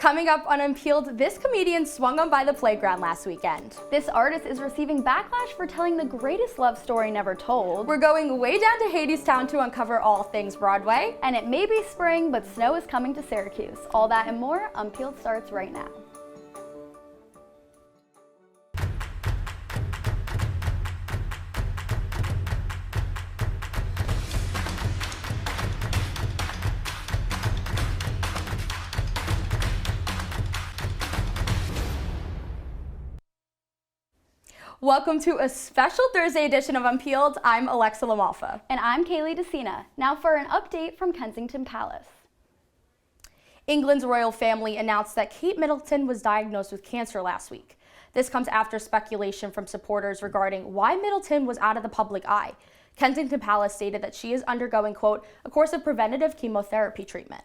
Coming up on Unpeeled, this comedian swung on by the playground last weekend. This artist is receiving backlash for telling the greatest love story never told. We're going way down to Hadestown to uncover all things Broadway. And it may be spring, but snow is coming to Syracuse. All that and more, Unpeeled starts right now. Welcome to a special Thursday edition of Unpeeled. I'm LaMalfa. And I'm Kayley Decina. Now for an update from Kensington Palace. England's royal family announced that Kate Middleton was diagnosed with cancer last week. This comes after speculation from supporters regarding why Middleton was out of the public eye. Kensington Palace stated that she is undergoing, quote, a course of preventative chemotherapy treatment.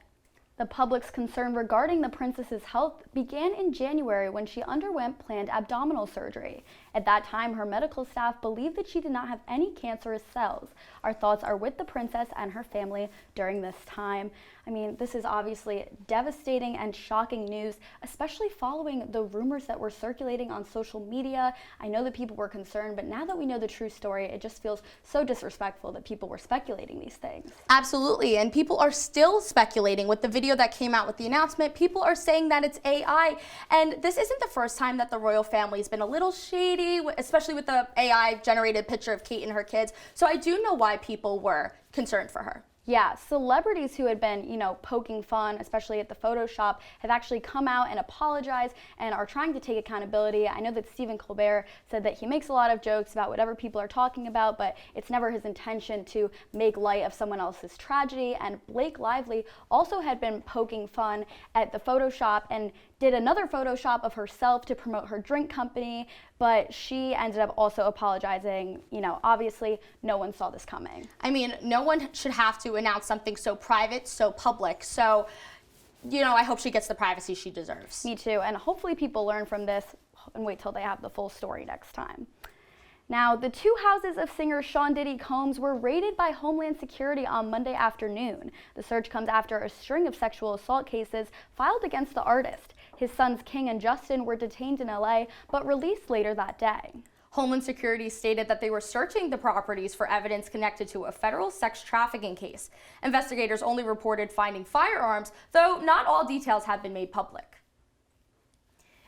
The public's concern regarding the princess's health began in January when she underwent planned abdominal surgery. At that time, her medical staff believed that she did not have any cancerous cells. Our thoughts are with the princess and her family during this time. I mean, this is obviously devastating and shocking news, especially following the rumors that were circulating on social media. I know that people were concerned, but now that we know the true story, it just feels so disrespectful that people were speculating these things. Absolutely, and people are still speculating with the video that came out with the announcement. People are saying that it's AI, and this isn't the first time that the royal family has been a little shady, especially with the AI-generated picture of Kate and her kids. So I do know why people were concerned for her. Yeah, celebrities who had been, poking fun, especially at the Photoshop, have actually come out and apologized and are trying to take accountability. I know that Stephen Colbert said that he makes a lot of jokes about whatever people are talking about, but it's never his intention to make light of someone else's tragedy. And Blake Lively also had been poking fun at the Photoshop and did another Photoshop of herself to promote her drink company, but she ended up also apologizing. Obviously, no one saw this coming. I mean, no one should have to announce something so private, so public. So, I hope she gets the privacy she deserves. Me too, and hopefully people learn from this and wait till they have the full story next time. Now, the two houses of singer Sean Diddy Combs were raided by Homeland Security on Monday afternoon. The search comes after a string of sexual assault cases filed against the artist. His sons King and Justin were detained in LA, but released later that day. Homeland Security stated that they were searching the properties for evidence connected to a federal sex trafficking case. Investigators only reported finding firearms, though not all details have been made public.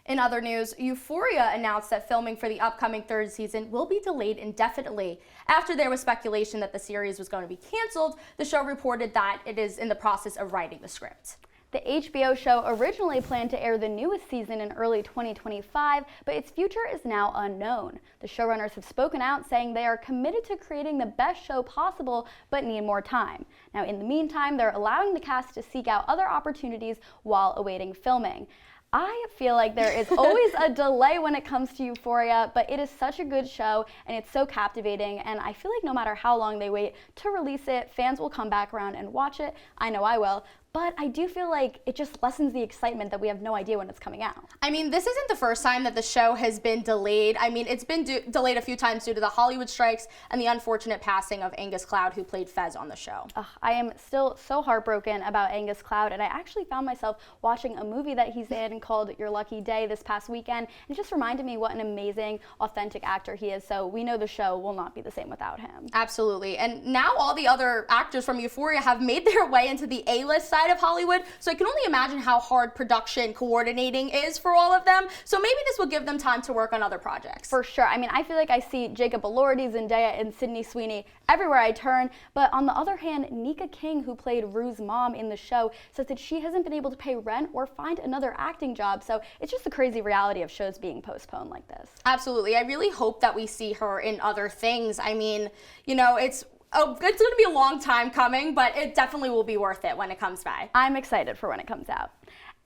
In other news, Euphoria announced that filming for the upcoming third season will be delayed indefinitely. After there was speculation that the series was going to be canceled, the show reported that it is in the process of writing the script. The HBO show originally planned to air the newest season in early 2025, but its future is now unknown. The showrunners have spoken out saying they are committed to creating the best show possible, but need more time. Now, in the meantime, they're allowing the cast to seek out other opportunities while awaiting filming. I feel like there is always a delay when it comes to Euphoria, but it is such a good show and it's so captivating, and I feel like no matter how long they wait to release it, fans will come back around and watch it. I know I will. But I do feel like it just lessens the excitement that we have no idea when it's coming out. I mean, this isn't the first time that the show has been delayed. I mean, it's been delayed a few times due to the Hollywood strikes and the unfortunate passing of Angus Cloud, who played Fez on the show. I am still so heartbroken about Angus Cloud, and I actually found myself watching a movie that he's in called Your Lucky Day this past weekend, and it just reminded me what an amazing, authentic actor he is, so we know the show will not be the same without him. Absolutely, and now all the other actors from Euphoria have made their way into the A-list side of Hollywood, so I can only imagine how hard production coordinating is for all of them. So maybe this will give them time to work on other projects. For sure. I mean, I feel like I see Jacob Elordi, Zendaya, and Sydney Sweeney everywhere I turn. But on the other hand, Nika King, who played Rue's mom in the show, says that she hasn't been able to pay rent or find another acting job. So it's just the crazy reality of shows being postponed like this. Absolutely. I really hope that we see her in other things. I mean, it's going to be a long time coming, but it definitely will be worth it when it comes by. I'm excited for when it comes out.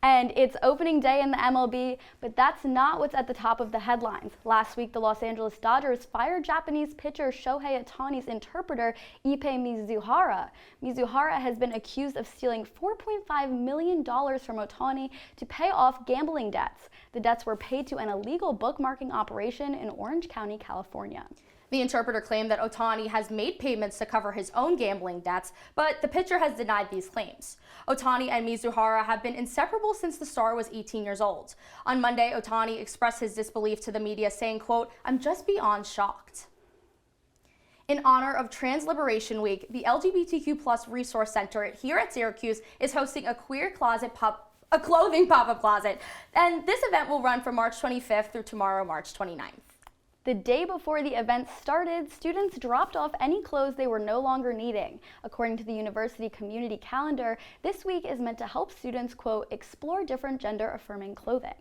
And it's opening day in the MLB, but that's not what's at the top of the headlines. Last week, the Los Angeles Dodgers fired Japanese pitcher Shohei Ohtani's interpreter, Ippei Mizuhara. Mizuhara has been accused of stealing $4.5 million from Ohtani to pay off gambling debts. The debts were paid to an illegal bookmarking operation in Orange County, California. The interpreter claimed that Ohtani has made payments to cover his own gambling debts, but the pitcher has denied these claims. Ohtani and Mizuhara have been inseparable since the star was 18 years old. On Monday, Ohtani expressed his disbelief to the media, saying, quote, "I'm just beyond shocked." In honor of Trans Liberation Week, the LGBTQ+ Resource Center here at Syracuse is hosting a clothing pop-up closet, and this event will run from March 25th through tomorrow, March 29th. The day before the event started, students dropped off any clothes they were no longer needing. According to the university community calendar, this week is meant to help students, quote, explore different gender-affirming clothing.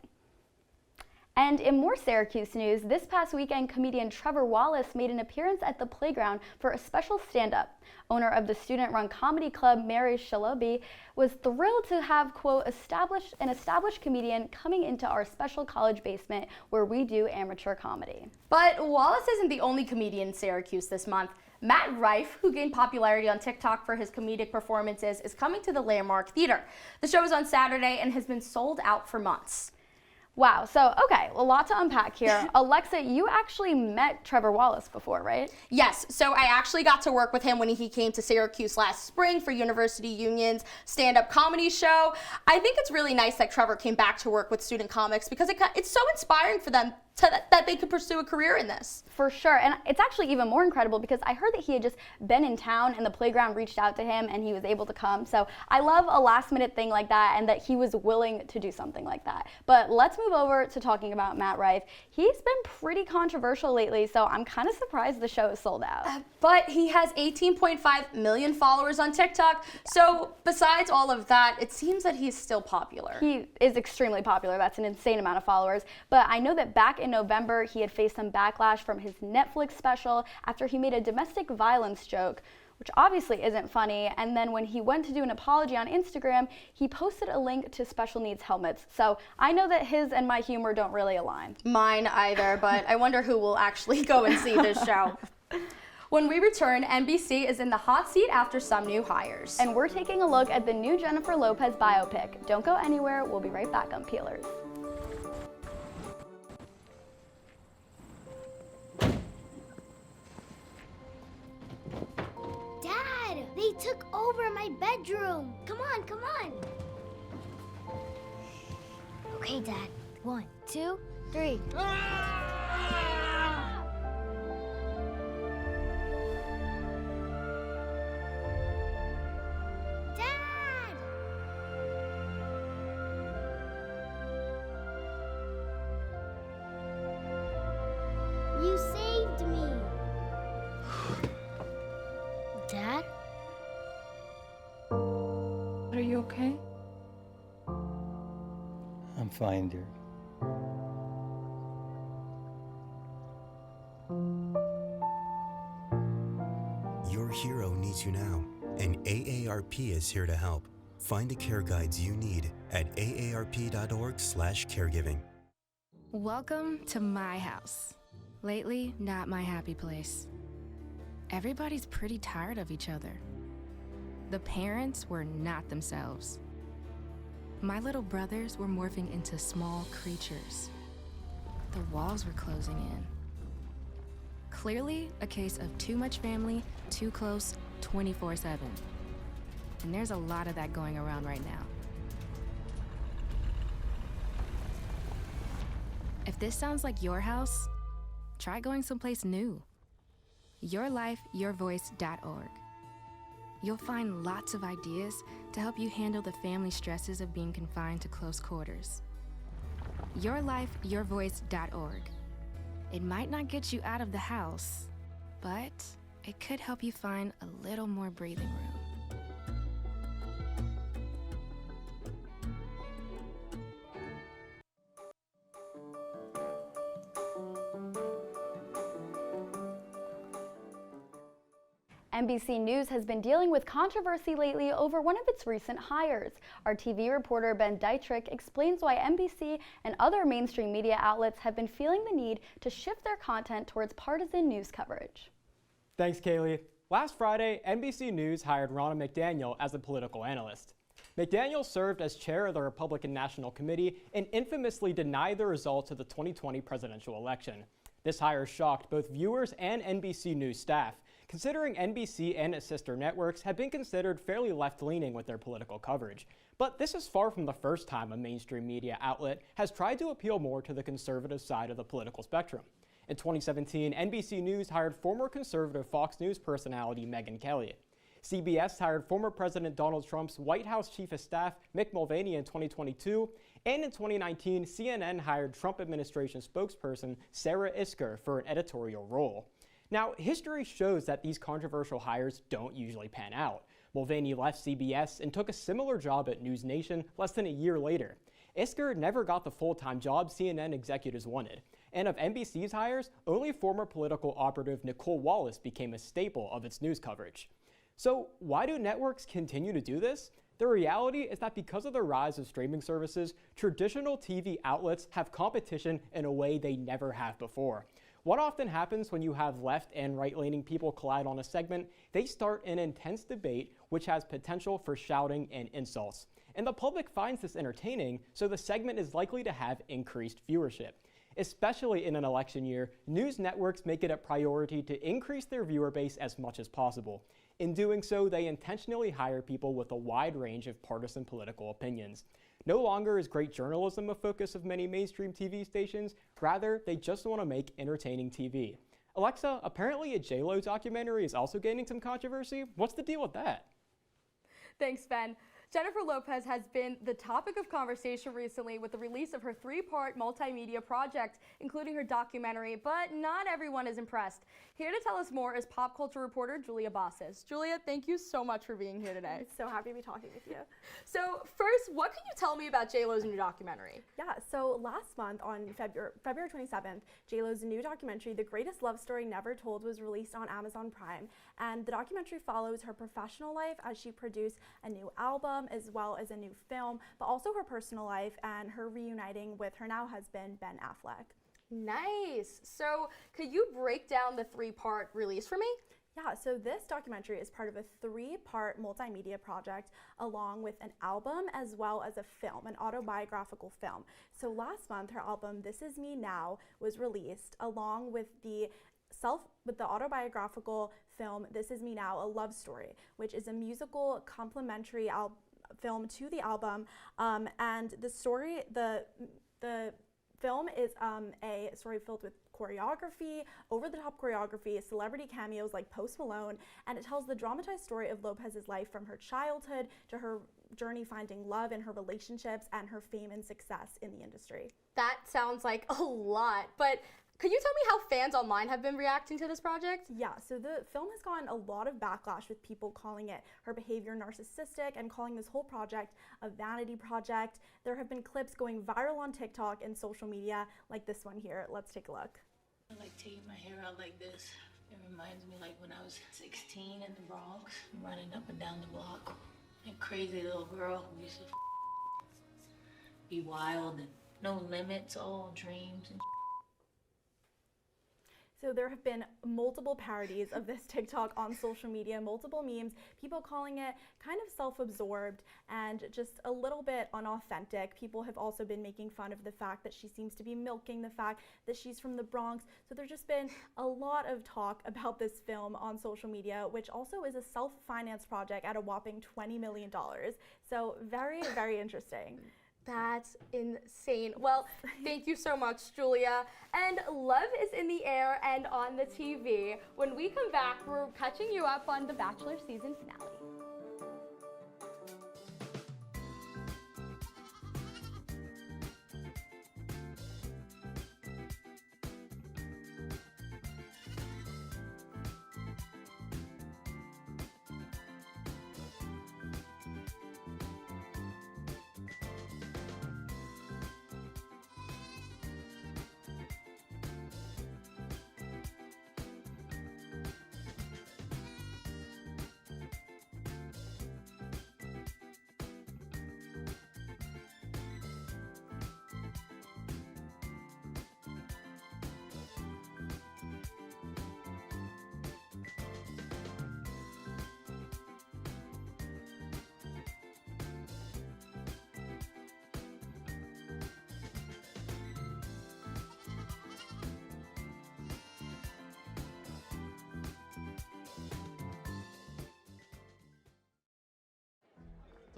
And in more Syracuse news, this past weekend, comedian Trevor Wallace made an appearance at the playground for a special stand-up. Owner of the student-run comedy club, Mary Shalobi, was thrilled to have, quote, an established comedian coming into our special college basement where we do amateur comedy. But Wallace isn't the only comedian in Syracuse this month. Matt Rife, who gained popularity on TikTok for his comedic performances, is coming to the Landmark Theater. The show is on Saturday and has been sold out for months. Wow, so okay, a lot to unpack here. Alexa, you actually met Trevor Wallace before, right? Yes, so I actually got to work with him when he came to Syracuse last spring for University Union's stand-up comedy show. I think it's really nice that Trevor came back to work with student comics because it's so inspiring for them that they could pursue a career in this. For sure, and it's actually even more incredible because I heard that he had just been in town and the playground reached out to him and he was able to come. So I love a last minute thing like that and that he was willing to do something like that. But let's move over to talking about Matt Rife. He's been pretty controversial lately, so I'm kind of surprised the show is sold out. But he has 18.5 million followers on TikTok, so besides all of that, it seems that he's still popular. He is extremely popular. That's an insane amount of followers. But I know that back in November, he had faced some backlash from his Netflix special after he made a domestic violence joke, which obviously isn't funny. And then when he went to do an apology on Instagram, he posted a link to special needs helmets. So I know that his and my humor don't really align. Mine either, but I wonder who will actually go and see this show. When we return, NBC is in the hot seat after some new hires. And we're taking a look at the new Jennifer Lopez biopic. Don't go anywhere. We'll be right back on Peelers. Dad, they took over my bedroom. Come on, come on. Okay, Dad. 1, 2, 3. Dad! You saved me. Dad? Are you okay? I'm fine, dear. Your hero needs you now, and AARP is here to help. Find the care guides you need at aarp.org/caregiving. Welcome to my house. Lately, not my happy place. Everybody's pretty tired of each other. The parents were not themselves. My little brothers were morphing into small creatures. The walls were closing in. Clearly a case of too much family, too close, 24/7. And there's a lot of that going around right now. If this sounds like your house, try going someplace new. YourLifeYourVoice.org. You'll find lots of ideas to help you handle the family stresses of being confined to close quarters. YourLifeYourVoice.org. It might not get you out of the house, but it could help you find a little more breathing room. NBC News has been dealing with controversy lately over one of its recent hires. Our TV reporter Ben Dietrich explains why NBC and other mainstream media outlets have been feeling the need to shift their content towards partisan news coverage. Thanks, Kayley. Last Friday, NBC News hired Ronna McDaniel as a political analyst. McDaniel served as chair of the Republican National Committee and infamously denied the results of the 2020 presidential election. This hire shocked both viewers and NBC News staff, considering NBC and its sister networks have been considered fairly left-leaning with their political coverage. But this is far from the first time a mainstream media outlet has tried to appeal more to the conservative side of the political spectrum. In 2017, NBC News hired former conservative Fox News personality Megyn Kelly. CBS hired former President Donald Trump's White House Chief of Staff Mick Mulvaney in 2022, and in 2019, CNN hired Trump administration spokesperson Sarah Isgur for an editorial role. Now, history shows that these controversial hires don't usually pan out. Mulvaney left CBS and took a similar job at News Nation less than a year later. Isgur never got the full-time job CNN executives wanted. And of NBC's hires, only former political operative Nicole Wallace became a staple of its news coverage. So why do networks continue to do this? The reality is that because of the rise of streaming services, traditional TV outlets have competition in a way they never have before. What often happens when you have left and right-leaning people collide on a segment, they start an intense debate which has potential for shouting and insults. And the public finds this entertaining, so the segment is likely to have increased viewership. Especially in an election year, news networks make it a priority to increase their viewer base as much as possible. In doing so, they intentionally hire people with a wide range of partisan political opinions. No longer is great journalism a focus of many mainstream TV stations, rather, they just want to make entertaining TV. Alexa, apparently a JLO documentary is also gaining some controversy. What's the deal with that? Thanks, Ben. Jennifer Lopez has been the topic of conversation recently with the release of her 3-part multimedia project, including her documentary, but not everyone is impressed. Here to tell us more is pop culture reporter Julia Bosses. Julia, thank you so much for being here today. I'm so happy to be talking with you. So first, what can you tell me about JLo's new documentary? Yeah, so last month on February 27th, JLo's new documentary, The Greatest Love Story Never Told, was released on Amazon Prime. And the documentary follows her professional life as she produced a new album, as well as a new film, but also her personal life and her reuniting with her now husband, Ben Affleck. Nice. So could you break down the 3-part release for me? Yeah, so this documentary is part of a 3-part multimedia project along with an album as well as a film, an autobiographical film. So last month, her album, This Is Me Now, was released along with the autobiographical film, This Is Me Now, A Love Story, which is a musical complementary film to the album. And the film is a story filled with choreography, over-the-top choreography, celebrity cameos like Post Malone, and it tells the dramatized story of Lopez's life from her childhood to her journey finding love in her relationships and her fame and success in the industry. That sounds like a lot, but could you tell me how fans online have been reacting to this project? Yeah, so the film has gotten a lot of backlash with people calling it her behavior narcissistic and calling this whole project a vanity project. There have been clips going viral on TikTok and social media like this one here. Let's take a look. I like taking my hair out like this. It reminds me like when I was 16 in the Bronx, running up and down the block. A crazy little girl who used to be wild and no limits, all dreams and So there have been multiple parodies of this TikTok on social media, multiple memes, people calling it kind of self-absorbed and just a little bit unauthentic. People have also been making fun of the fact that she seems to be milking the fact that she's from the Bronx. So there's just been a lot of talk about this film on social media, which also is a self-financed project at a whopping $20 million. So very, very interesting. That's insane. Well, thank you so much, Julia. And love is in the air and on the TV. When we come back, we're catching you up on the Bachelor season finale.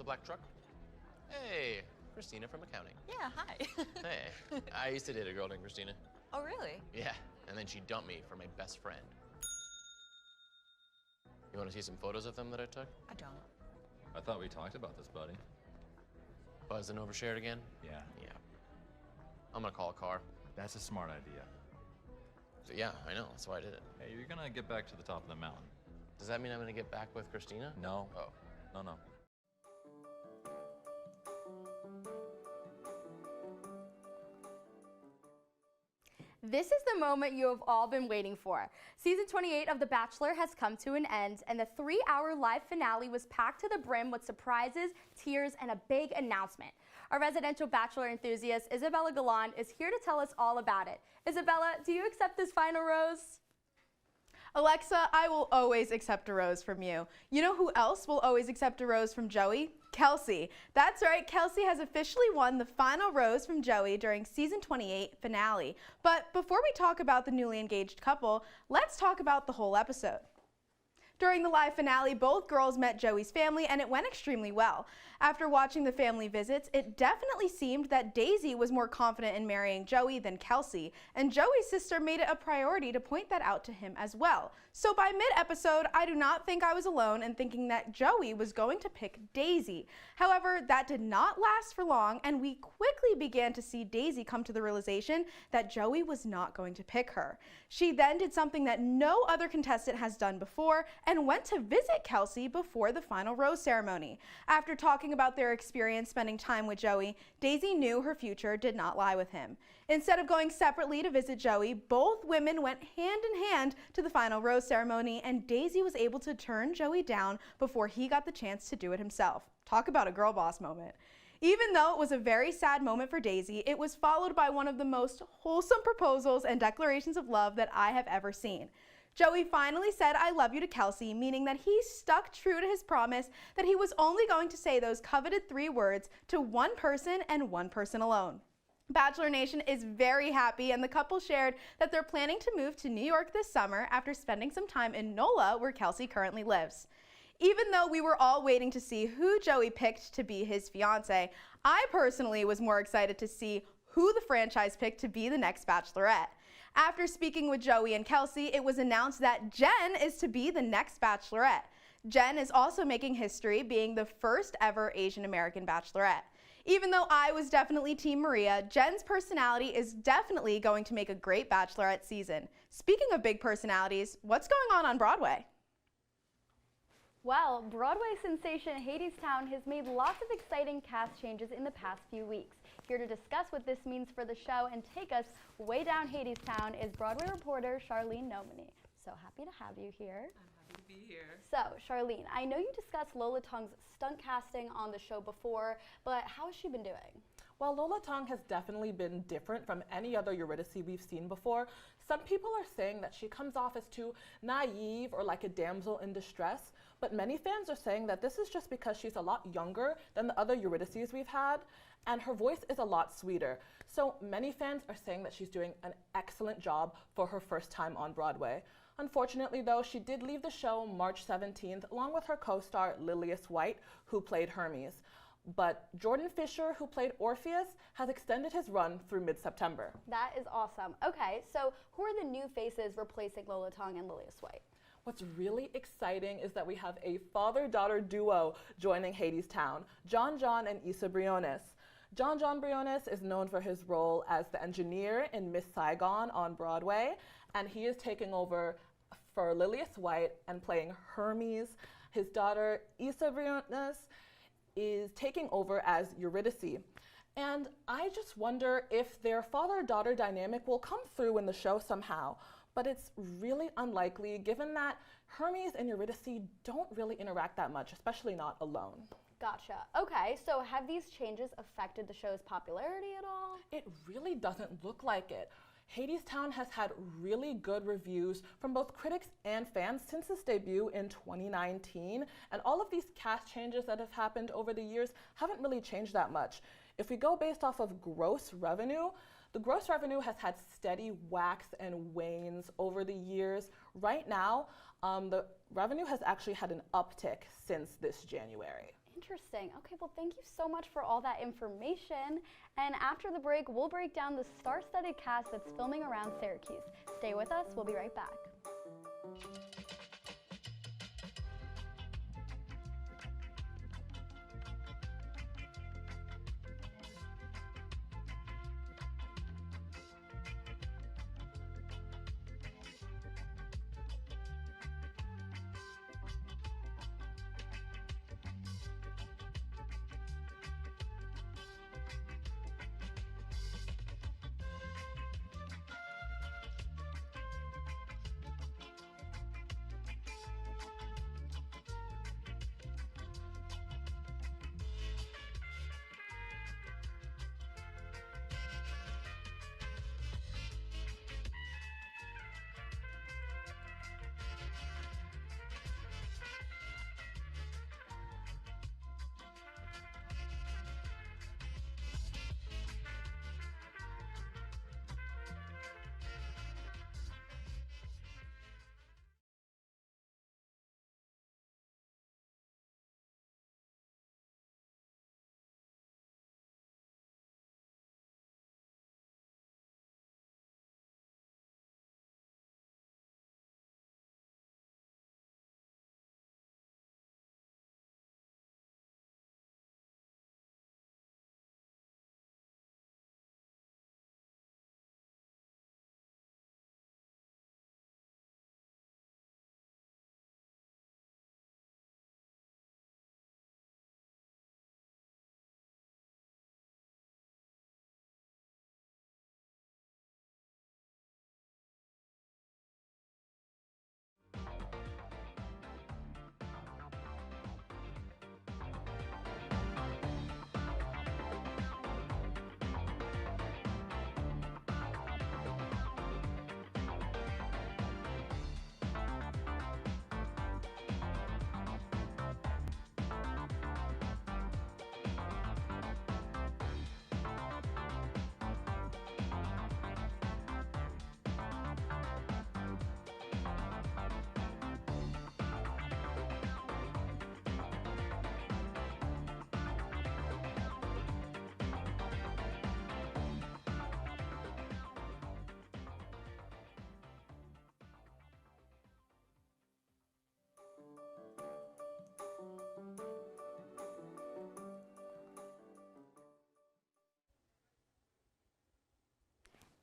the black truck. Hey, Christina from accounting. Yeah, hi. Hey, I used to date a girl named Christina. Oh, really? Yeah, and then she dumped me for my best friend. You want to see some photos of them that I took? I don't. I thought we talked about this, buddy. Buzz and overshared again? Yeah. Yeah. I'm gonna call a car. That's a smart idea. So, yeah, I know, that's why I did it. Hey, you're gonna get back to the top of the mountain. Does that mean I'm gonna get back with Christina? No. Oh. No. This is the moment you have all been waiting for. Season 28 of The Bachelor has come to an end, and the 3-hour live finale was packed to the brim with surprises, tears, and a big announcement. Our residential Bachelor enthusiast, Isabella Gallant, is here to tell us all about it. Isabella, do you accept this final rose? Alexa, I will always accept a rose from you. You know who else will always accept a rose from Joey? Kelsey. That's right, Kelsey has officially won the final rose from Joey during season 28 finale. But before we talk about the newly engaged couple, let's talk about the whole episode. During the live finale, both girls met Joey's family and it went extremely well. After watching the family visits, it definitely seemed that Daisy was more confident in marrying Joey than Kelsey, and Joey's sister made it a priority to point that out to him as well. So by mid-episode, I do not think I was alone in thinking that Joey was going to pick Daisy. However, that did not last for long, and we quickly began to see Daisy come to the realization that Joey was not going to pick her. She then did something that no other contestant has done before and went to visit Kelsey before the final rose ceremony. After talking about their experience spending time with Joey, Daisy knew her future did not lie with him. Instead of going separately to visit Joey, both women went hand in hand to the final rose ceremony, and Daisy was able to turn Joey down before he got the chance to do it himself. Talk about a girl boss moment. Even though it was a very sad moment for Daisy, it was followed by one of the most wholesome proposals and declarations of love that I have ever seen. Joey finally said "I love you" to Kelsey, meaning that he stuck true to his promise that he was only going to say those coveted 3 words to one person and one person alone. Bachelor Nation is very happy, and the couple shared that they're planning to move to New York this summer after spending some time in NOLA, where Kelsey currently lives. Even though we were all waiting to see who Joey picked to be his fiance, I personally was more excited to see who the franchise picked to be the next Bachelorette. After speaking with Joey and Kelsey, it was announced that Jen is to be the next Bachelorette. Jen is also making history, being the first ever Asian American Bachelorette. Even though I was definitely Team Maria, Jen's personality is definitely going to make a great Bachelorette season. Speaking of big personalities, what's going on Broadway? Well, Broadway sensation Hadestown has made lots of exciting cast changes in the past few weeks. Here to discuss what this means for the show and take us way down Hadestown is Broadway reporter Charlene Nomini. So happy to have you here. I'm happy to be here. So, Charlene, I know you discussed Lola Tong's stunt casting on the show before, but how has she been doing? Well, Lola Tong has definitely been different from any other Eurydice we've seen before. Some people are saying that she comes off as too naive or like a damsel in distress, but many fans are saying that this is just because she's a lot younger than the other Eurydices we've had, and her voice is a lot sweeter. So many fans are saying that she's doing an excellent job for her first time on Broadway. Unfortunately, though, she did leave the show March 17th, along with her co-star Lillias White, who played Hermes. But Jordan Fisher, who played Orpheus, has extended his run through mid-September. That is awesome. Okay, so who are the new faces replacing Lola Tong and Lillias White? What's really exciting is that we have a father-daughter duo joining Hadestown, John and Issa Briones. John Briones is known for his role as the engineer in Miss Saigon on Broadway, and he is taking over for Lillias White and playing Hermes. His daughter, Issa Briones, is taking over as Eurydice. And I just wonder if their father-daughter dynamic will come through in the show somehow, but it's really unlikely given that Hermes and Eurydice don't really interact that much, especially not alone. Gotcha. Okay, so have these changes affected the show's popularity at all? It really doesn't look like it. Hadestown has had really good reviews from both critics and fans since its debut in 2019, and all of these cast changes that have happened over the years haven't really changed that much. If we go based off of gross revenue, the gross revenue has had steady whacks and wanes over the years. Right now, the revenue has actually had an uptick since this January. Interesting. Okay, well, thank you so much for all that information. And after the break, we'll break down the star-studded cast that's filming around Syracuse. Stay with us. We'll be right back.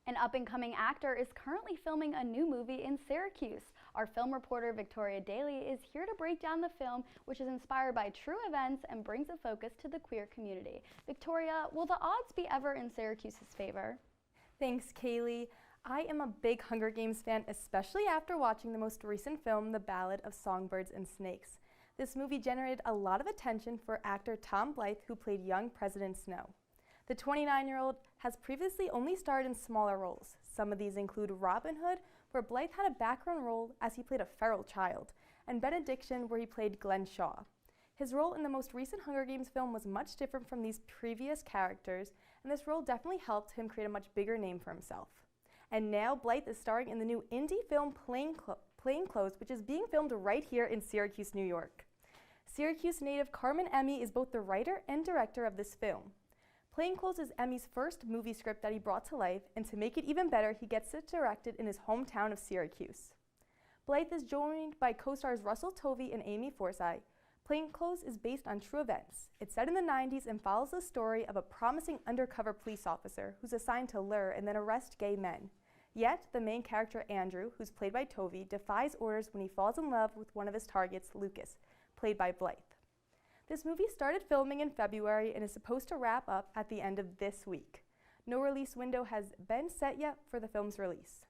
An up-and-coming actor is currently filming a new movie in Syracuse. Our film reporter Victoria Daly is here to break down the film, which is inspired by true events and brings a focus to the queer community. Victoria, will the odds be ever in Syracuse's favor? Thanks, Kayley. I am a big Hunger Games fan, especially after watching the most recent film, The Ballad of Songbirds and Snakes. This movie generated a lot of attention for actor Tom Blythe, who played young President Snow. The 29-year-old has previously only starred in smaller roles. Some of these include Robin Hood, where Blythe had a background role as he played a feral child, and Benediction, where he played Glenn Shaw. His role in the most recent Hunger Games film was much different from these previous characters, and this role definitely helped him create a much bigger name for himself. And now Blythe is starring in the new indie film Plainclothes, which is being filmed right here in Syracuse, New York. Syracuse native Carmen Emmy is both the writer and director of this film. Plainclothes is Emmy's first movie script that he brought to life, and to make it even better, he gets it directed in his hometown of Syracuse. Blythe is joined by co-stars Russell Tovey and Amy Forsythe. Plainclothes is based on true events. It's set in the 90s and follows the story of a promising undercover police officer who's assigned to lure and then arrest gay men. Yet, the main character, Andrew, who's played by Tovey, defies orders when he falls in love with one of his targets, Lucas, played by Blythe. This movie started filming in February and is supposed to wrap up at the end of this week. No release window has been set yet for the film's release.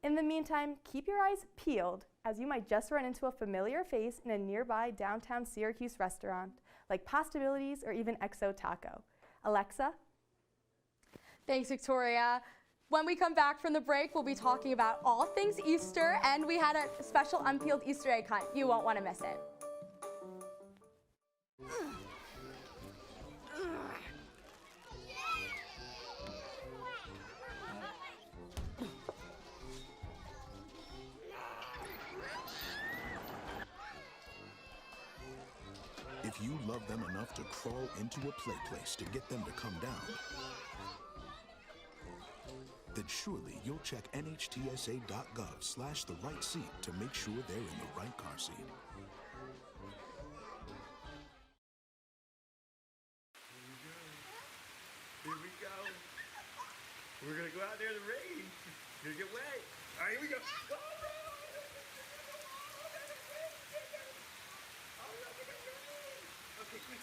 In the meantime, keep your eyes peeled, as you might just run into a familiar face in a nearby downtown Syracuse restaurant, like Postabilities or even Exo Taco. Alexa? Thanks, Victoria. When we come back from the break, we'll be talking about all things Easter, and we had a special Unpeeled Easter egg hunt. You won't want to miss it. If you love them enough to crawl into a play place to get them to come down, then surely you'll check nhtsa.gov/the right seat to make sure they're in the right car seat. Here we go. We're gonna go out there in the rain. You're gonna get wet. All right, here we go. Go, okay, quick.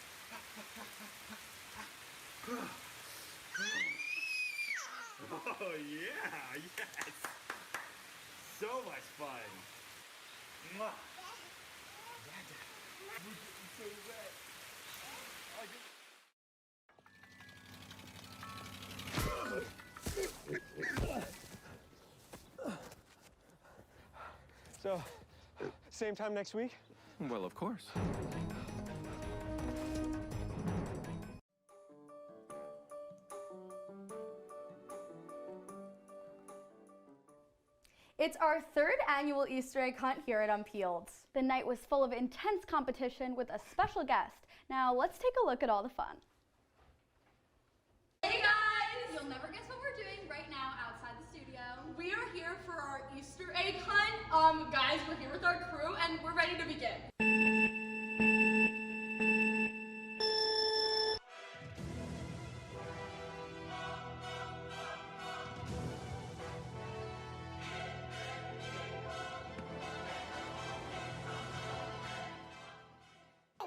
Oh yeah, yes. So much fun. Mwah. So wet. So, same time next week? Well, of course. It's our third annual Easter egg hunt here at Unpeeled. The night was full of intense competition with a special guest. Now let's take a look at all the fun. Hey guys! You'll never guess what we're doing right now outside the studio. We are here for our Easter egg hunt. Guys, we're here with our crew and we're ready to begin.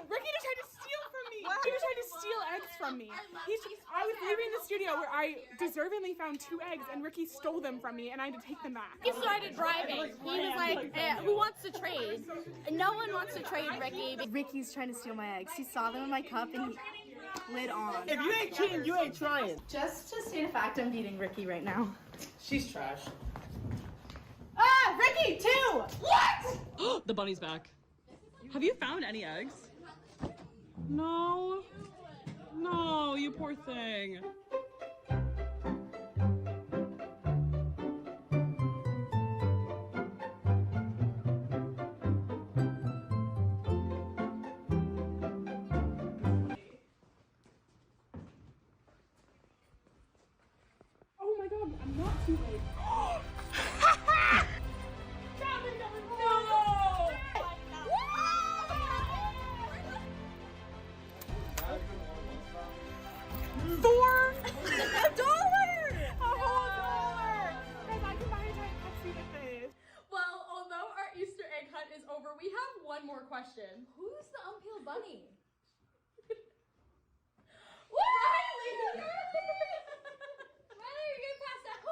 Ricky just tried to steal from me. He just tried to steal eggs from me. I was leaving the studio where I deservingly found 2 eggs, and Ricky stole them from me, and I had to take them back. He started driving. He was like, who wants to trade? No one wants to trade Ricky. Ricky's trying to steal my eggs. He saw them in my cup and he lit on. If you ain't cheating, you ain't trying. Just to state a fact, I'm beating Ricky right now. She's trash. Ah, Ricky, 2! What? The bunny's back. Have you found any eggs? No. No, you poor thing. Oh my god, I'm not too late. Well, although our Easter egg hunt is over, we have one more question. Who's the Unpeeled bunny? Riley! Riley, are you gonna pass out?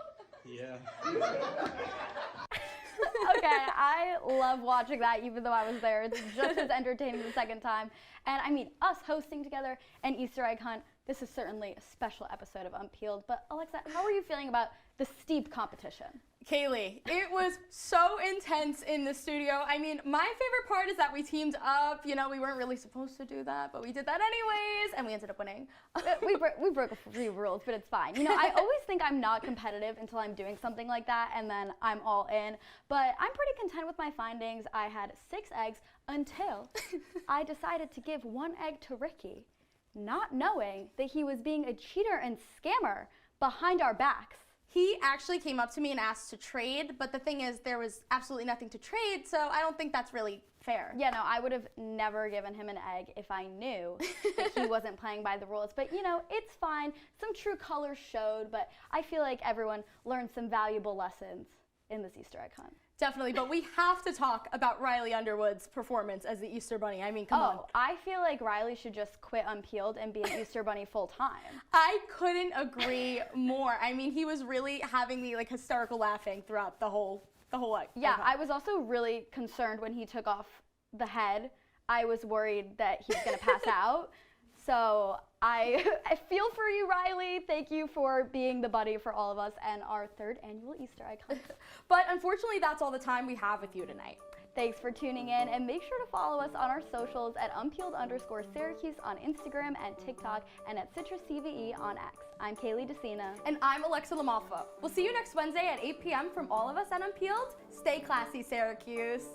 Yeah. Okay, I love watching that even though I was there. It's just as entertaining the second time. And I mean, us hosting together an Easter egg hunt, this is certainly a special episode of Unpeeled. But Alexa, how are you feeling about the steep competition? Kaylee, it was so intense in the studio. I mean, my favorite part is that we teamed up. You know, we weren't really supposed to do that, but we did that anyways, and we ended up winning. we broke a few rules, but it's fine. You know, I always think I'm not competitive until I'm doing something like that, and then I'm all in. But I'm pretty content with my findings. I had 6 eggs until I decided to give 1 egg to Ricky, not knowing that he was being a cheater and scammer behind our backs. He actually came up to me and asked to trade, but the thing is, there was absolutely nothing to trade, so I don't think that's really fair. Yeah, no, I would have never given him an egg if I knew that he wasn't playing by the rules. But, you know, it's fine. Some true colors showed, but I feel like everyone learned some valuable lessons in this Easter egg hunt. Definitely, but we have to talk about Riley Underwood's performance as the Easter Bunny. I mean, come on. I feel like Riley should just quit Unpeeled and be an Easter Bunny full time. I couldn't agree more. I mean, he was really having me like hysterical laughing throughout the whole Yeah, I was also really concerned when he took off the head. I was worried that he was gonna pass out. So I feel for you, Riley. Thank you for being the buddy for all of us and our 3rd annual Easter egg hunt. But unfortunately, that's all the time we have with you tonight. Thanks for tuning in, and make sure to follow us on our socials at Unpeeled_Syracuse on Instagram and TikTok, and at CitrusTV on X. I'm Kayley Decina. And I'm Alexa LaMalfa. We'll see you next Wednesday at 8 p.m. from all of us at Unpeeled. Stay classy, Syracuse.